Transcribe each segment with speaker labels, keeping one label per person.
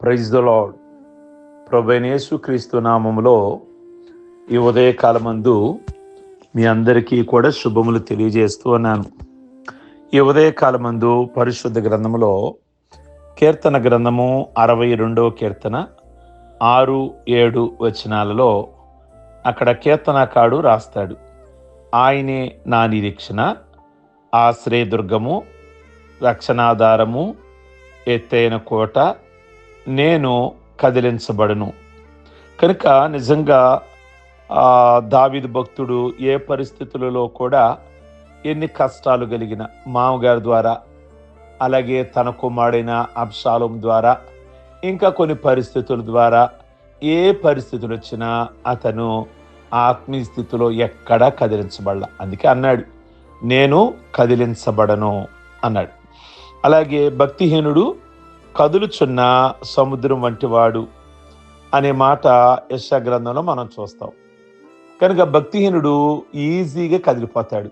Speaker 1: Praise the lord. ప్రభువైన యేసుక్రీస్తు నామములో ఈ ఉదయకాలమందు మీ అందరికీ కూడా శుభములు తెలియజేస్తూ ఉన్నాను. ఈ ఉదయకాలమందు పరిశుద్ధ గ్రంథములో కీర్తన గ్రంథము 62వ కీర్తన 6-7 వచనాలలో అక్కడ కీర్తనకారుడు రాస్తాడు, ఆయనే నా నిరీక్షణ, ఆశ్రయదుర్గము, రక్షణాధారము, ఎత్తైన కోట, నేను కదిలించబడను. కనుక నిజంగా దావీదు భక్తుడు ఏ పరిస్థితులలో కూడా ఎన్ని కష్టాలు కలిగిన మామగారి ద్వారా, అలాగే తన కుమారుడైన అబ్షాలోము ద్వారా, ఇంకా కొన్ని పరిస్థితుల ద్వారా ఏ పరిస్థితులు వచ్చినా అతను ఆత్మీయ స్థితిలో ఎక్కడా కదిలించబడాల. అందుకే అన్నాడు, నేను కదిలించబడను అన్నాడు. అలాగే భక్తిహీనుడు కదులుచున్న సముద్రం వంటివాడు అనే మాట యెషయా గ్రంథంలో మనం చూస్తాం. కనుక భక్తిహీనుడు ఈజీగా కదిలిపోతాడు,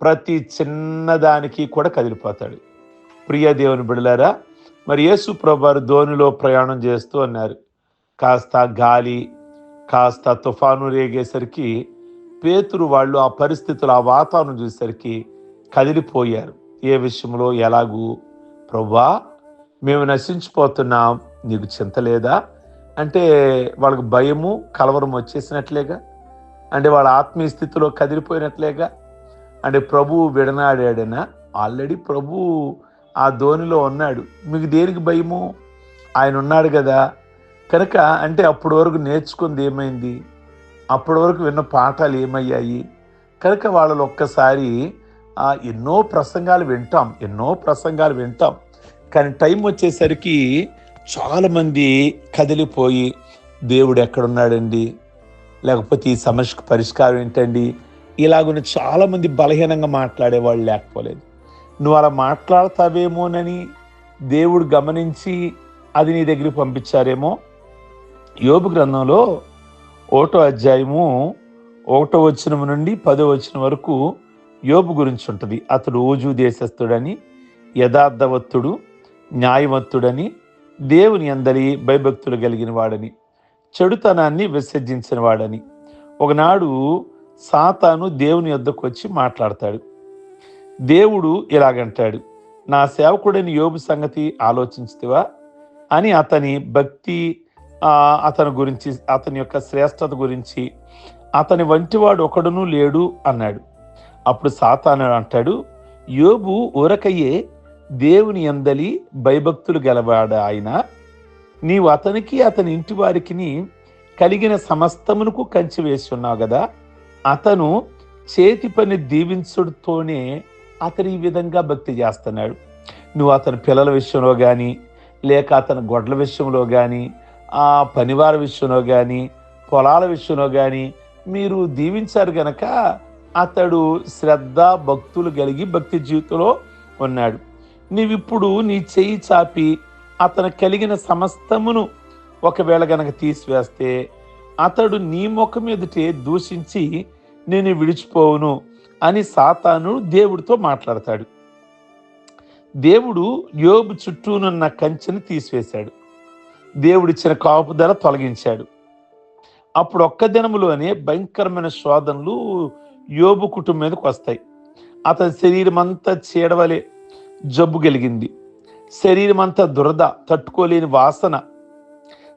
Speaker 1: ప్రతి చిన్నదానికి కూడా కదిలిపోతాడు. ప్రియ దేవుని బిడ్డలారా, మరి యేసు ప్రభువారు ధోనిలో ప్రయాణం చేస్తూ అన్నారు, కాస్త గాలి కాస్త తుఫాను రేగేసరికి పేతురు వాళ్ళు ఆ పరిస్థితులు, ఆ వాతావరణం చూసేసరికి కదిలిపోయారు. ఏ విషయంలో? ఎలాగూ ప్రభువా మేము నశించిపోతున్నాం, నీకు చింత లేదా అంటే వాళ్ళకి భయము కలవరం వచ్చేసినట్లేగా, అంటే వాళ్ళ ఆత్మీయ స్థితిలో కదిలిపోయినట్లేగా. అంటే ప్రభువు విడనాడాడనా? ఆల్రెడీ ప్రభువు ఆ ధోనిలో ఉన్నాడు, మీకు దేనికి భయము? ఆయన ఉన్నాడు కదా. కనుక అంటే అప్పటి వరకు నేర్చుకుంది ఏమైంది, అప్పటి వరకు విన్న పాఠాలు ఏమయ్యాయి? కనుక వాళ్ళలో ఒక్కసారి ఎన్నో ప్రసంగాలు వింటాం, కానీ టైం వచ్చేసరికి చాలామంది కదిలిపోయి, దేవుడు ఎక్కడున్నాడండి, లేకపోతే ఈ సమస్యకు పరిష్కారం ఏంటండి, ఇలాగున్న చాలామంది బలహీనంగా మాట్లాడేవాళ్ళు లేకపోలేదు. నువ్వు అలా మాట్లాడతావేమోనని దేవుడు గమనించి అది నీ దగ్గరికి పంపించారేమో. యోబు గ్రంథంలో 1వ అధ్యాయము 1వ వచనం నుండి 10వ వచనం వరకు యోబు గురించి ఉంటుంది. అతడు ఊజు దేశస్థుడని, యథార్థవంతుడు, న్యాయవంతుడని, దేవుని అందరి భయభక్తులు కలిగిన వాడని, చెడుతనాన్ని విసర్జించిన వాడని. ఒకనాడు సాతాను దేవుని యొద్దకు వచ్చి మాట్లాడతాడు. దేవుడు ఇలాగంటాడు, నా సేవకుడైన యోబు సంగతి ఆలోచించుతివా అని అతని భక్తి, అతని గురించి, అతని యొక్క శ్రేష్టత గురించి, అతని వంటివాడు ఒకడును లేడు అన్నాడు. అప్పుడు సాతాను అంటాడు, యోబు ఊరకయ్యే దేవుని యందలి భయభక్తులు గలవాడు ఆయన, నీవు అతనికి అతని ఇంటి వారికి కలిగిన సమస్తమునకు కంచి వేసి ఉన్నావు కదా. అతను చేతి పని దీవించుడుతోనే అతను ఈ విధంగా భక్తి చేస్తున్నాడు. నువ్వు అతని పిల్లల విషయంలో కానీ, లేక అతని గొడ్ల విషయంలో కానీ, ఆ పనివారి విషయంలో కానీ, పొలాల విషయంలో కానీ మీరు దీవించారు గనక అతడు శ్రద్ధ భక్తులు కలిగి భక్తి జీవితంలో ఉన్నాడు. నీవిప్పుడు నీ చెయ్యి చాపి అతను కలిగిన సమస్తమును ఒకవేళ గనక తీసివేస్తే అతడు నీ ముఖం మీదటే దూషించి నేను విడిచిపోవును అని సాతాను దేవుడితో మాట్లాడతాడు. దేవుడు యోబు చుట్టూనున్న కంచెను తీసివేశాడు, దేవుడిచ్చిన కాపుదల తొలగించాడు. అప్పుడు ఒక్క దినములోనే భయంకరమైన శోధనలు యోబు కుటుంబం మీదకి వస్తాయి. అతని శరీరం అంతా చీడవలే జబ్బు కలిగింది, శరీరం అంతా దురద, తట్టుకోలేని వాసన.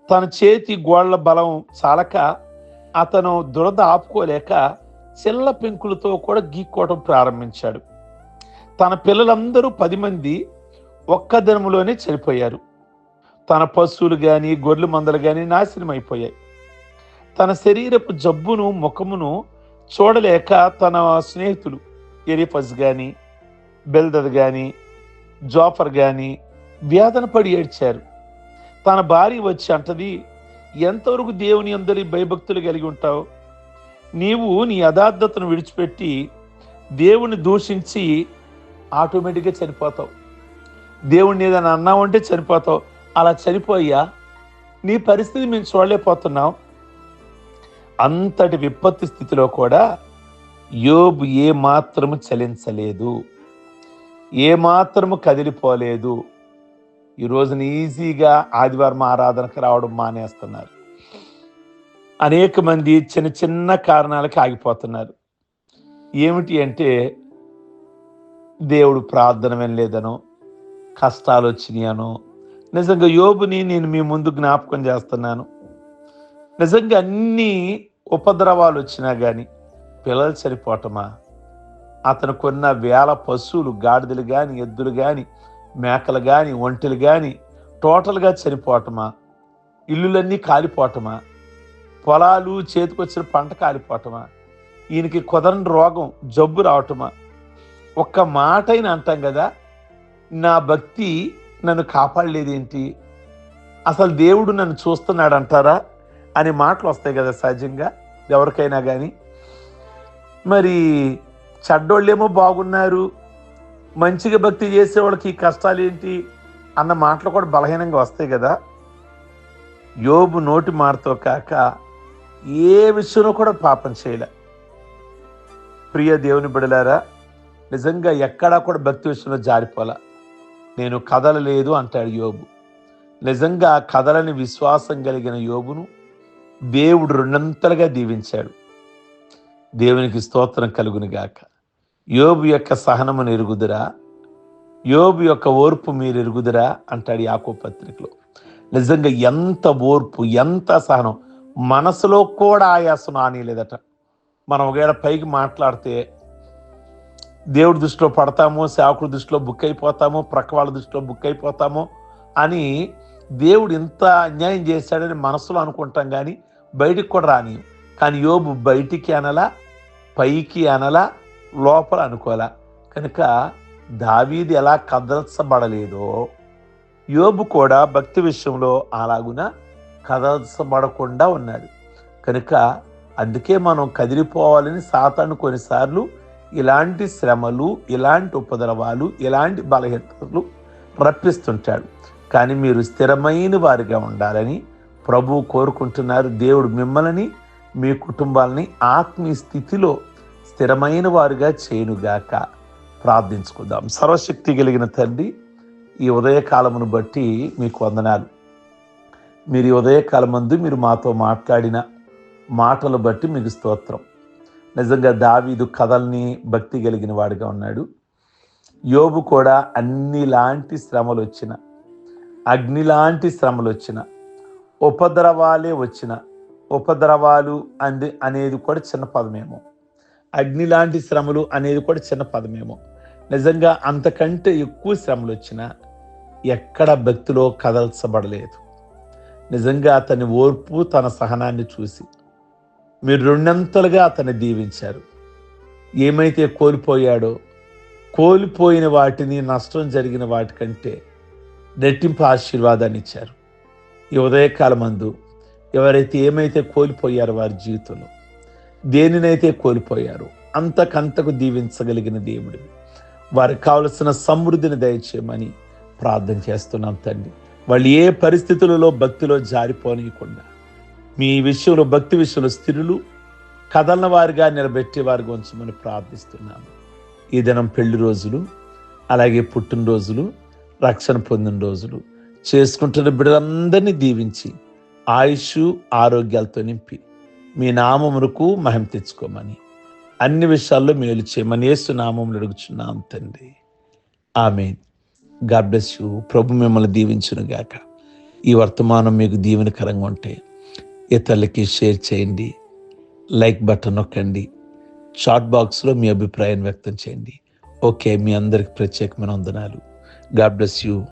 Speaker 1: తన చేతి గోళ్ల బలం చాలక అతను దురద ఆపుకోలేక చిల్ల పెంకులతో కూడా గీక్కోవడం ప్రారంభించాడు. తన పిల్లలందరూ 10 మంది ఒక్క దినములోనే చనిపోయారు. తన పశువులు కానీ గొర్రెల మందలు కానీ నాశనం అయిపోయాయి. తన శరీరపు జబ్బును ముఖమును చూడలేక తన స్నేహితులు ఎలిఫజ్ కానీ, బెల్దద్ కానీ, జోఫర్ కానీ వేదన పడి ఏడ్చారు. తన భార్య వచ్చి అంటది, ఎంతవరకు దేవుని అందరి భయభక్తులు కలిగి ఉంటావు? నీవు నీ యథార్థతను విడిచిపెట్టి దేవుని దూషించి ఆటోమేటిక్గా చనిపోతావు. దేవుడిని ఏదైనా అన్నావంటే చనిపోతావు. అలా చనిపోయా నీ పరిస్థితి మేము చూడలేకపోతున్నాం. అంతటి విపత్తు స్థితిలో కూడా యోబు ఏ మాత్రము చలించలేదు, ఏ మాత్రము కదిలిపోలేదు. ఈ రోజున ఈజీగా ఆదివారం ఆరాధనకు రావడం మానేస్తున్నారు. అనేక మంది చిన్న చిన్న కారణాలకి ఆగిపోతున్నారు. ఏమిటి అంటే దేవుడు ప్రార్థన వినలేదనో, కష్టాలు వచ్చినాయనో. నిజంగా యోబుని నేను మీ ముందు జ్ఞాపకం చేస్తున్నాను. నిజంగా అన్ని ఉపద్రవాలు వచ్చినా కానీ పిల్లలు చనిపోవటమా, అతను కొన్న వేల పశువులు, గాడిదలు కానీ, ఎద్దులు కానీ, మేకలు కానీ, ఒంటెలు కానీ టోటల్గా చనిపోవటమా, ఇల్లులన్నీ కాలిపోవటమా, పొలాలు చేతికొచ్చిన పంట కాలిపోవటమా, ఈయనకి కుదరని రోగం జబ్బు రావటమా. ఒక్క మాట అయినా అంటాం కదా, నా భక్తి నన్ను కాపాడలేదేంటి, అసలు దేవుడు నన్ను చూస్తున్నాడు అంటారా అనే మాటలు వస్తాయి కదా సహజంగా ఎవరికైనా కానీ. మరి చెడ్డోళ్ళేమో బాగున్నారు, మంచిగా భక్తి చేసేవాళ్ళకి ఈ కష్టాలు ఏంటి అన్న మాటలు కూడా బలహీనంగా వస్తాయి కదా. యోబు నోటి మాటతో కాక ఏ విషయంలో కూడా పాపం చేయలే. ప్రియ దేవుని బిడలారా, నిజంగా ఎక్కడా కూడా భక్తి విషయంలో జారిపోలా. నేను కదలలేదు అంటాడు యోబు. నిజంగా కదలని విశ్వాసం కలిగిన యోబును దేవుడు రెండంతలుగా దీవించాడు. దేవునికి స్తోత్రం కలుగును గాక. యోబు యొక్క సహనమును ఎరుగుదురా, యోబు యొక్క ఓర్పు మీరు ఎరుగుదురా అంటాడు యాకోబు పత్రికలో. నిజంగా ఎంత ఓర్పు, ఎంత సహనం, మనసులో కూడా ఆయాసం ఆనీలేదట. మనం ఒకవేళ పైకి మాట్లాడితే దేవుడి దృష్టిలో పడతామో, సేవకుడి దృష్టిలో బుక్ అయిపోతామో, ప్రక్క వాళ్ళ దృష్టిలో బుక్ అయిపోతామో అని దేవుడు ఇంత అన్యాయం చేశాడని మనసులో అనుకుంటాం కానీ బయటికి కూడా రాని. కానీ యోబు బయటికి అనలా, పైకి అనలా, లోపల అనుకోలా. కనుక దావీదు ఎలా కదల్చబడలేదో యోబు కూడా భక్తి విషయంలో అలాగున కదల్చబడకుండా ఉన్నాడు. కనుక అందుకే మనం కదిలిపోవాలని సాతాను కొన్నిసార్లు ఇలాంటి శ్రమలు, ఇలాంటి ఉపద్రవాలు, ఇలాంటి బలహీనతలు రప్పిస్తుంటాడు. కానీ మీరు స్థిరమైన వారిగా ఉండాలని ప్రభువు కోరుకుంటున్నారు. దేవుడు మిమ్మల్ని, మీ కుటుంబాలని ఆత్మీయ స్థితిలో స్థిరమైన వారుగా చేయునుగాక. ప్రార్థించుకుందాం. సర్వశక్తి కలిగిన తండ్రి, ఈ ఉదయకాలమును బట్టి మీకు వందనాలు. మీరు ఈ ఉదయకాలం ముందు మీరు మాతో మాట్లాడిన మాటలు బట్టి మీకు స్తోత్రం. నిజంగా దావీదు కథల్ని భక్తి కలిగిన వాడిగా ఉన్నాడు. యోబు కూడా అన్నిలాంటి శ్రమలు వచ్చిన, అగ్నిలాంటి శ్రమలు వచ్చిన, ఉపద్రవాలే వచ్చిన, ఉపద్రవాలు అనేది కూడా చిన్న పదమేమో, అగ్ని లాంటి శ్రమలు అనేది కూడా చిన్న పదమేమో. నిజంగా అంతకంటే ఎక్కువ శ్రమలు వచ్చినా ఎక్కడ భక్తిలో కదల్చబడలేదు. నిజంగా అతని ఓర్పు, తన సహనాన్ని చూసి మీరు రెండంతలుగా అతన్ని దీవించారు. ఏమైతే కోల్పోయాడో, కోల్పోయిన వాటిని, నష్టం జరిగిన వాటికంటే రెట్టింపు ఆశీర్వాదాన్ని ఇచ్చారు. ఈ ఉదయకాలం మందు ఎవరైతే ఏమైతే కోల్పోయారో వారి జీవితంలో, దేనినైతే కోల్పోయారో అంతకంతకు దీవించగలిగిన దేవుడు, వారికి కావలసిన సమృద్ధిని దయచేయమని ప్రార్థన చేస్తున్నాం తండ్రి. వాళ్ళు ఏ పరిస్థితులలో భక్తిలో జారిపోనీయకుండా మీ విషయంలో, భక్తి విషయంలో స్థిరులు, కదలన వారిగా నిలబెట్టే వారిగా ఉంచమని ప్రార్థిస్తున్నాము. ఈ దినం పెళ్లి రోజులు, అలాగే పుట్టినరోజులు, రక్షణ పొందిన రోజులు చేసుకుంటున్న బిడ్డలందరినీ దీవించి ఆయుష్, ఆరోగ్యాలతో నింపి మీ నామమునకు మహిమ తెచ్చుకోమని, అన్ని విషయాల్లో మేలు చేయమని యేసు నామములో అడుగుచున్నాం తండ్రి. ఆమేన్. God bless you. ప్రభు మిమ్మల్ని దీవించును గాక. ఈ వర్తమానం మీకు దీవెనకరంగా ఉంటే ఇతరులకి షేర్ చేయండి, లైక్ బటన్ నొక్కండి, చాట్ బాక్స్లో మీ అభిప్రాయం వ్యక్తం చేయండి. ఓకే, మీ అందరికి ప్రత్యేకమైన వందనాలు. God bless you.